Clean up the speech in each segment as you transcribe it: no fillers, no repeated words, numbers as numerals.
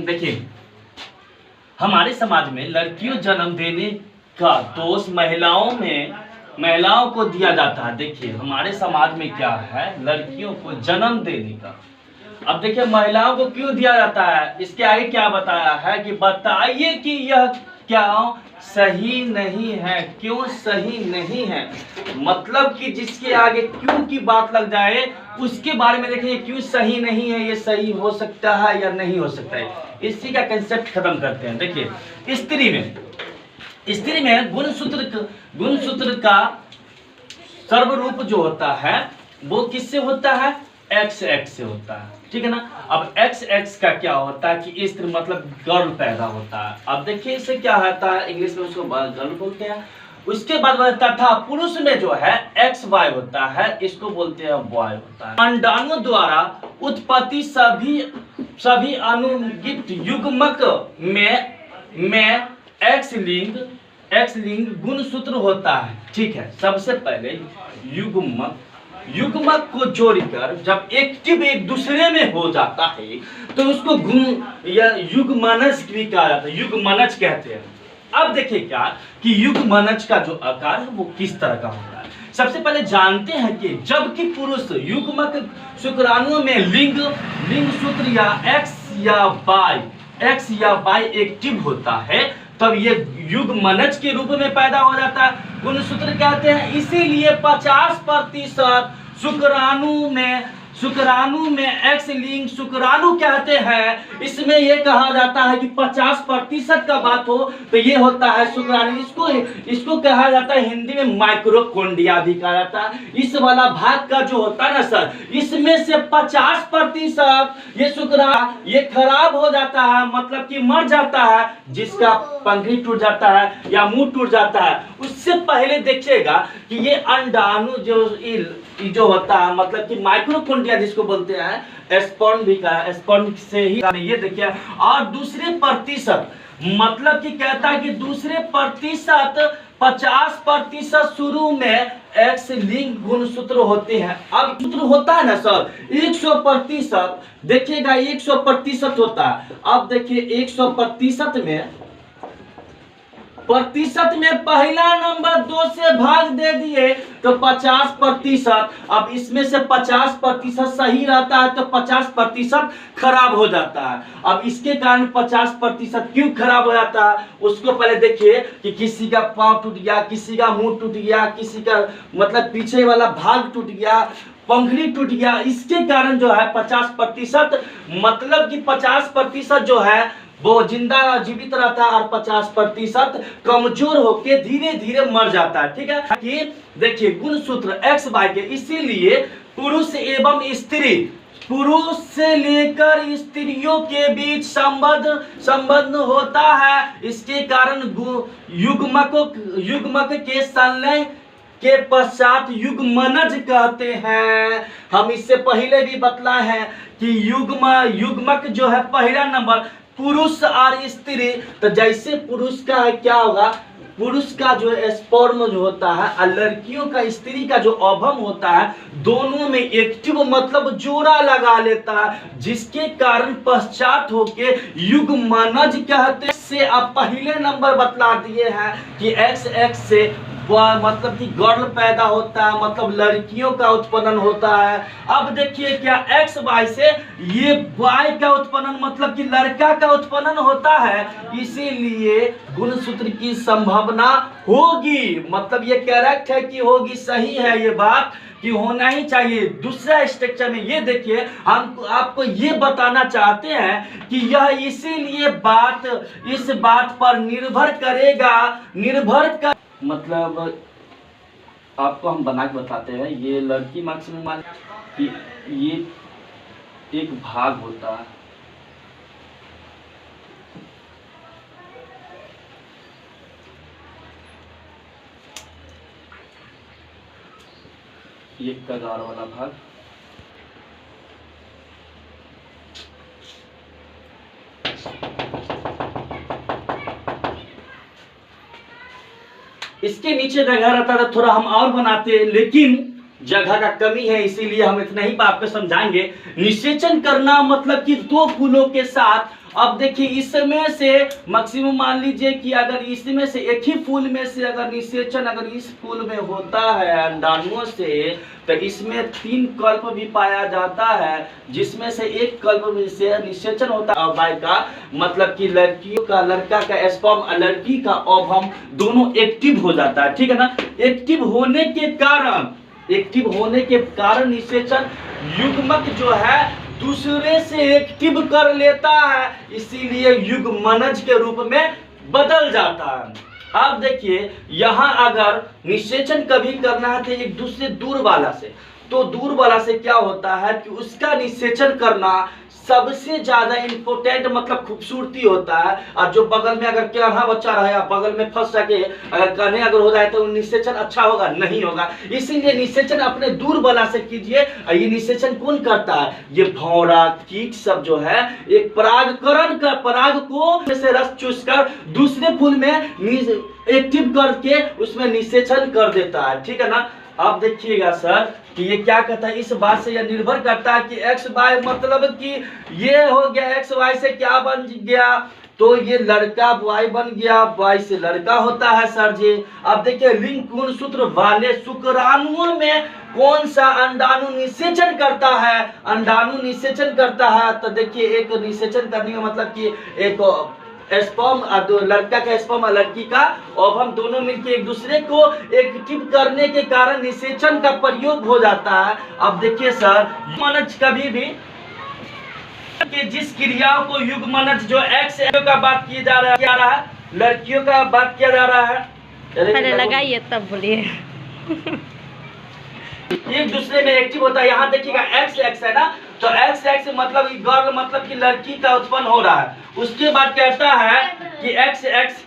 देखिए, हमारे समाज में लड़कियों जन्म देने का दोष महिलाओं को दिया जाता है। देखिए हमारे समाज में क्या है, लड़कियों को जन्म देने का, अब देखिए महिलाओं को क्यों दिया जाता है, इसके आगे क्या बताया है कि बताइए कि यह क्या सही नहीं है, क्यों सही नहीं है, मतलब कि जिसके आगे क्यों की बात लग जाए उसके बारे में देखिए क्यों सही नहीं है, ये सही हो सकता है या नहीं हो सकता है, इसी का कंसेप्ट खत्म करते हैं। देखिए स्त्री में गुणसूत्र का सर्वरूप जो होता है वो किससे होता है, XX से होता है, ठीक है ना। अब XX का क्या होता है कि स्त्री मतलब गर्ल पैदा होता है। अब देखिए इससे क्या होता है, इंग्लिश में उसको गर्ल बोलते हैं। उसके बाद तथा पुरुष में जो है XY होता है, इसको बोलते हैं बॉय होता है। अंडाणु द्वारा उत्पत्ति सभी अनुगित युग्मक में X लिंग गुणसूत्र होता है, ठीक है। सबसे पहले युग्मक को जोड़कर जब एक्टिव एक दूसरे में हो जाता है तो उसको या युग्मनज भी कहा जाता है, युग्मनज कहते हैं। अब देखिए क्या कि युग्मनज का जो आकार है वो किस तरह का होता है। सबसे पहले जानते हैं कि जबकि पुरुष युग्मक शुक्राणुओं में लिंग सूत्र या X या Y एक्टिव होता है तब ये युग्मनज के रूप में पैदा हो जाता है, गुणसूत्र कहते हैं। इसीलिए 50% शुक्राणु में X लिंग शुक्राणु कहते हैं। इसमें ये कहा जाता है कि 50% का बात हो तो ये होता है शुक्राणु, इसको कहा जाता है हिंदी में माइक्रोकोंडिया भी कहा जाता है। इस वाला भाग का जो होता है ना सर, इसमें से 50% ये शुक्राणु ये खराब हो जाता है, मतलब कि मर जाता है, जिसका पंखड़ी टूट जाता है या मुंह टूट जाता है। उससे पहले देखिएगा कि ये अंडाणु जो होता है मतलब कि माइक्रोकोंडिया जिसको बोलते हैं, स्पर्म भी का स्पर्म से ही ये देखिए। और दूसरे प्रतिशत मतलब कि कहता है कि दूसरे प्रतिशत 50% शुरू में X लिंग गुणसूत्र होते हैं। अब सूत्र होता है ना सर 100%, देखिएगा 100% होता है। अब देखिए 100% में पहला नंबर 2 से भाग दे दिए तो 50%। अब इसमें से 50% सही रहता है तो 50% खराब हो जाता है। अब इसके कारण 50% क्यों खराब हो जाता है उसको पहले देखिए कि किसी का पांव टूट गया, किसी का मुंह टूट गया, किसी का मतलब पीछे वाला भाग टूट गया, पंखड़ी टूट गया। इसके कारण जो है 50% मतलब कि 50% जो है वो जिंदा जीवित रहता है और 50% कमजोर होके धीरे धीरे मर जाता है, ठीक है। कि देखिए गुणसूत्र XY के, इसीलिए पुरुष एवं स्त्री, पुरुष से लेकर स्त्रियों के बीच संबंध होता है। इसके कारण युग्मक के संलय के पश्चात युग्मनज कहते हैं। हम इससे पहले भी बतलाए हैं कि युग्मक जो है पहला नंबर पुरुष और स्त्री, तो जैसे पुरुष का है क्या होगा, पुरुष का जो स्पर्म जो होता है और लड़कियों का स्त्री का जो ओवम होता है दोनों में एक्टिव मतलब जोड़ा लगा लेता है, जिसके कारण पश्चात होके युग्मनज कहते से अब पहले नंबर बतला दिए हैं कि XX से मतलब कि गर्ल पैदा होता है, मतलब लड़कियों का उत्पन्न होता है। अब देखिए क्या XY से ये Y का उत्पन्न मतलब कि लड़का का उत्पन्न होता है, इसीलिए गुणसूत्र की संभावना होगी, मतलब ये करेक्ट है कि होगी, सही है ये बात कि होना ही चाहिए। दूसरा स्ट्रक्चर में ये देखिए हम आपको ये बताना चाहते हैं कि यह इसीलिए इस बात पर निर्भर करेगा मतलब आपको हम बना के बताते हैं। ये लड़की मार्क्स में मान कि ये एक भाग होता है, ये कगार वाला भाग, इसके नीचे जगह रहता था, थोड़ा हम और बनाते, लेकिन जगह का कमी है, इसीलिए हम इतना ही आपको समझाएंगे। निषेचन करना मतलब कि दो फूलों के साथ, अब देखिए इसमें से मैक्सिमम मान लीजिए कि अगर इसमें से एक ही फूल में से अगर निषेचन अगर इस फूल में होता है अंडाणुओं से, तो इसमें 3 कल्प भी पाया जाता है, जिसमें से एक कल्प में से निषेचन होता है बाय का, मतलब कि लड़कियों का, लड़का का स्पर्म, लड़की का ओवम दोनों एक्टिव हो जाता है, ठीक है ना। एक्टिव होने के कारण निषेचन युग्मक जो है दूसरे से एक्टिव कर लेता है, इसीलिए युग्मनज के रूप में बदल जाता है। अब देखिए यहाँ अगर निषेचन कभी करना है तो एक दूसरे दूर वाला से, तो दूर वाला से क्या होता है कि उसका निषेचन करना सबसे ज्यादा इंपोर्टेंट मतलब खूबसूरती होता है। और जो बगल में अगर कान्हा बच्चा रहे, बगल में फंस सके, अगर कान्हे अगर हो जाए तो निषेचन अच्छा होगा नहीं होगा, इसीलिए निषेचन अपने दूर वाला से कीजिए। ये निषेचन कौन करता है? ये भौरा कीट सब जो है एक परागकरण का, पराग को से रस चूसकर दूसरे फूल में एक्टिव करके उसमें निषेचन कर देता है, ठीक है ना। अब देखिएगा सर कि ये क्या कहता है, इस बात से यह निर्भर करता है कि एक्स वाई, मतलब कि ये हो गया एक्स वाई से क्या बन गया, तो ये लड़का वाई बन गया, वाई से लड़का होता है सर जी। अब देखिए लिंग गुणसूत्र वाले शुक्राणुओं में कौन सा अंडाणु निषेचन करता है? अंडाणु निषेचन करता है, तो देखिए एक निषेचन करने का मतलब कि एक स्पर्म, लड़का का स्पर्म और लड़की का ओवम दोनों मिलकर एक दूसरे को एक्टिव करने के कारण निषेचन का प्रयोग हो जाता है। अब देखिए सर युग्मनज कभी भी कि जिस क्रियाओं को युग्मनज जो एक्स का बात किया जा रहा है, लड़कियों का बात किया जा रहा है, पहले लगाइए तब बोलिए। एक दूसरे में एक्टिव होता है। यहाँ देखिएगा एक्स एक्स है ना, तो एक्स एक्स मतलब गर्ल मतलब कि लड़की का उत्पन्न हो रहा है। उसके बाद कहता है कि एक्स एक्स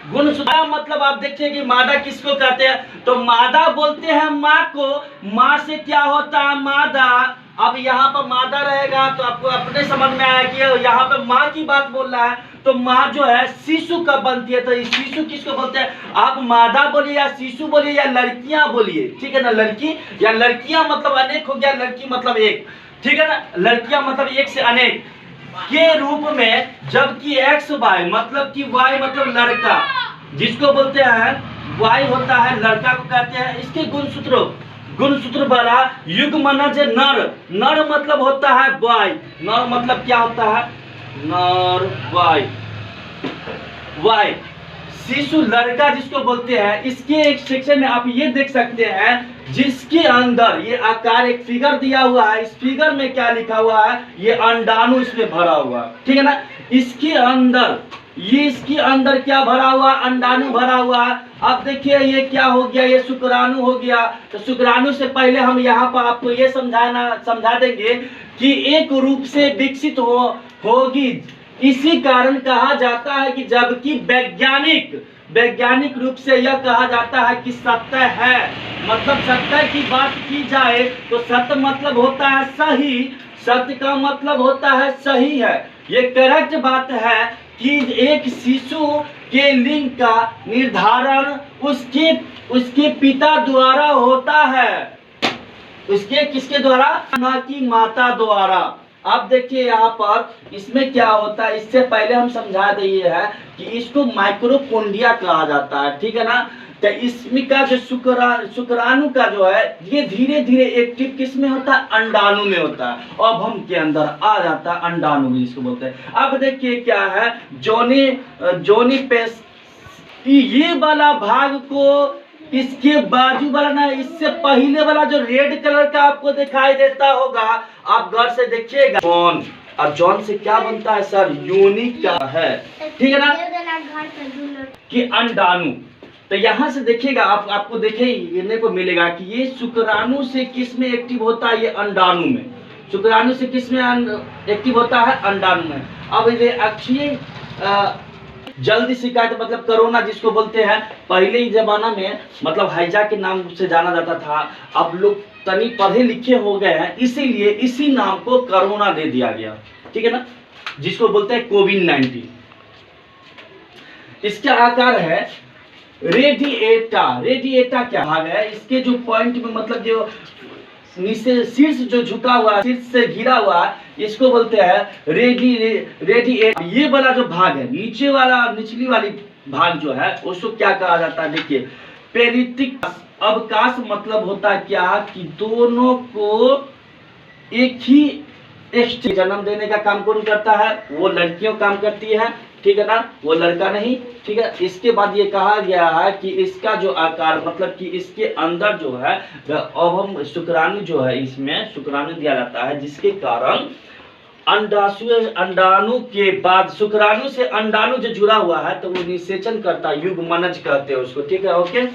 गुणसूत्र, मतलब आप देखिए कि मादा किसको कहते हैं, तो मादा बोलते हैं माँ को। माँ से क्या होता है? मादा। अब यहाँ पर मादा रहेगा तो आपको अपने समझ में आया कि यहाँ पे माँ की बात बोल रहा है, तो माँ जो है शिशु कब बनती है, तो शिशु किसको बोलते हैं? आप मादा बोलिए या शिशु बोलिए या लड़कियां बोलिए, ठीक है ना। लड़की या लड़कियां मतलब अनेक हो गया, लड़की मतलब एक, ठीक है ना। लड़कियां मतलब एक से अनेक के रूप में, जबकि एक्स वाई मतलब कि वाई मतलब लड़का, जिसको बोलते हैं वाई होता है, लड़का को कहते हैं। इसके गुणसूत्र वाला युग्मनज नर, नर मतलब होता है वाई, नर मतलब क्या होता है? नर वाई, वाई शिशु लड़का जिसको बोलते हैं। इसके एक सेक्शन में आप ये देख सकते हैं जिसके अंदर ये आकार एक फिगर दिया हुआ है, इस फिगर में क्या लिखा हुआ है? ये अंडाणु इसमें भरा हुआ है, ठीक है ना। इसके अंदर क्या भरा हुआ? अंडाणु भरा हुआ है। अब देखिए ये क्या हो गया? ये शुक्राणु हो गया। तो शुक्राणु से पहले हम यहाँ पर आपको ये समझा देंगे कि एक रूप से विकसित होगी। इसी कारण कहा जाता है कि जबकि वैज्ञानिक रूप से यह कहा जाता है कि सत्य है, मतलब सत्य की बात की जाए तो सत्य मतलब होता है सही, सत्य का मतलब होता है सही है। ये करेक्ट बात है कि एक शिशु के लिंग का निर्धारण उसके पिता द्वारा होता है, उसके किसके द्वारा? ना कि माता द्वारा। अब देखिए यहाँ पर इसमें क्या होता है, इससे पहले हम समझा दिए है कि इसको माइक्रोपोंडिया कहा जाता है, ठीक है ना। तो इसमें का जो शुक्राणु का जो है ये धीरे धीरे एक्टिव किस में होता है? अंडाणु में होता है। अब हम के अंदर आ जाता है अंडाणु में, जिसको बोलते हैं। अब देखिए क्या है, जोनी पेस, ये वाला भाग को इसके बाजू वाला ना, इससे पहले वाला जो रेड कलर का आपको दिखाई देता होगा, आप गौर से देखिएगा। जॉन, अब जॉन से क्या बनता है सर? योनि का है, ठीक है ना, कि अंडाणु। तो यहाँ से देखिएगा आपको देखने को मिलेगा कि ये शुक्राणु से किस में एक्टिव होता है? ये अंडाणु में। शुक्राणु से किस में एक्टिव होता है? अंडाणु में। अब ये अक्षीय जल्दी शिकायत मतलब कोरोना जिसको बोलते हैं, पहले ही जमाना में मतलब हैजा के नाम से जाना जाता था। अब लोग तनी पढ़े लिखे हो गए हैं, इसीलिए इसी नाम को कोरोना दे दिया गया, ठीक है ना, जिसको बोलते हैं कोविड-19। इसका आकार है रेडिएटा, रेडिएटा क्या भाग है, इसके जो पॉइंट में मतलब जो नीचे शीर्ष जो झुका हुआ है, शीर्ष से घिरा हुआ है, इसको बोलते हैं रेडिएट। ये वाला जो भाग है, नीचे वाला, निचली वाली भाग जो है, उसको क्या कहा जाता है, देखिए पेरिथिक अवकाश मतलब होता है क्या कि दोनों को एक ही जन्म देने का काम कौन करता है, वो लड़कियों काम करती है, ठीक है ना, वो लड़का नहीं, ठीक है। इसके बाद ये कहा गया है कि इसका जो आकार मतलब कि इसके अंदर जो है अब शुक्राणु जो है, इसमें शुक्राणु दिया जाता है, जिसके कारण अंडाणु के बाद शुक्राणु से अंडाणु जो जुड़ा हुआ है तो वो निषेचन करता है, युग्मनज कहते हैं उसको, ठीक है, ओके।